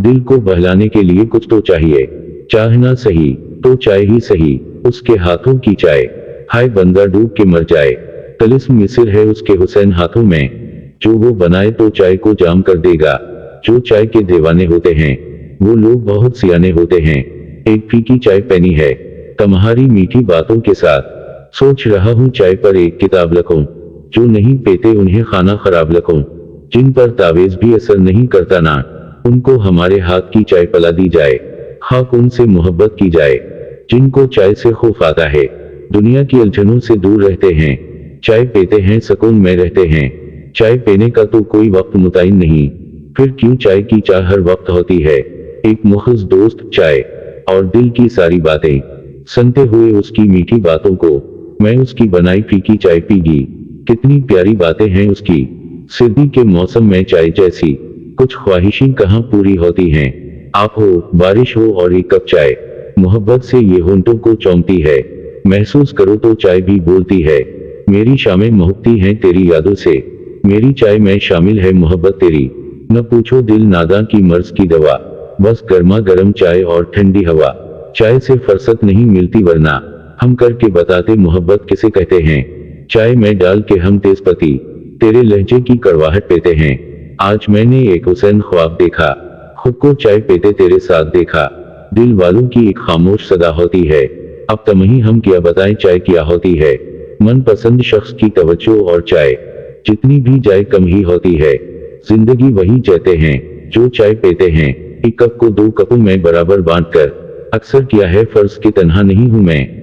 दिल को बहलाने के लिए कुछ तो चाहिए, चाहना सही तो चाय ही सही, उसके हाथों की चाय, हाय बंदा डूब के मर जाए। तिलिस्म मिस्र है उसके हुसैन हाथों में, जो वो बनाए तो चाय को जाम कर देगा। जो चाय के दीवाने होते हैं वो लोग बहुत सियाने होते हैं। एक फीकी चाय पैनी है तुम्हारी मीठी बातों के साथ, सोच रहा हूँ चाय पर एक किताब लिखूं, जो नहीं पीते उन्हें खाना खराब लिखूं, जिन पर तावीज भी असर नहीं करता ना, उनको हमारे हाथ की चाय पिला दी जाए, खाक उनसे मोहब्बत की जाए। जिनको चाय से खौफ आता है दुनिया की उलझनों से दूर रहते हैं, चाय पीते हैं सुकून में रहते हैं। चाय पीने का तो कोई वक्त मुतय्यन नहीं, फिर क्यों चाय की चाह हर वक्त होती है। एक मुखलिस दोस्त चाय और दिल की सारी बातें सुनते हुए उसकी मीठी बातों को, मैं उसकी बनाई फीकी चाय पीगी। कितनी प्यारी बातें हैं उसकी, सर्दी के मौसम में चाय जैसी कुछ ख्वाहिशें कहाँ पूरी होती हैं। आप हो, बारिश हो और एक कप चाय, मोहब्बत से ये होंठों को चौंकती है। महसूस करो तो चाय भी बोलती है, मेरी शामें महकती हैं तेरी यादों से, मेरी चाय में शामिल है मोहब्बत तेरी। न पूछो दिल नादां की मर्ज की दवा, बस गर्मा गर्म चाय और ठंडी हवा। चाय से फुर्सत नहीं मिलती वरना हम करके बताते मोहब्बत किसे कहते हैं। चाय में डाल के हम तेजपत्ती तेरे लहजे की कड़वाहट पीते हैं। आज मैंने एक हुसैन ख्वाब देखा, खुद को चाय पीते तेरे साथ देखा। दिल वालों की एक खामोश सदा होती है, अब तमही हम क्या बताएं चाय क्या होती है। मनपसंद शख्स की तवज्जो और चाय जितनी भी जाए कम ही होती है। जिंदगी वही जीते हैं जो चाय पीते हैं, एक कप को दो कपों में बराबर बांटकर। अक्सर किया है फर्ज कि तन्हा नहीं हूं मैं,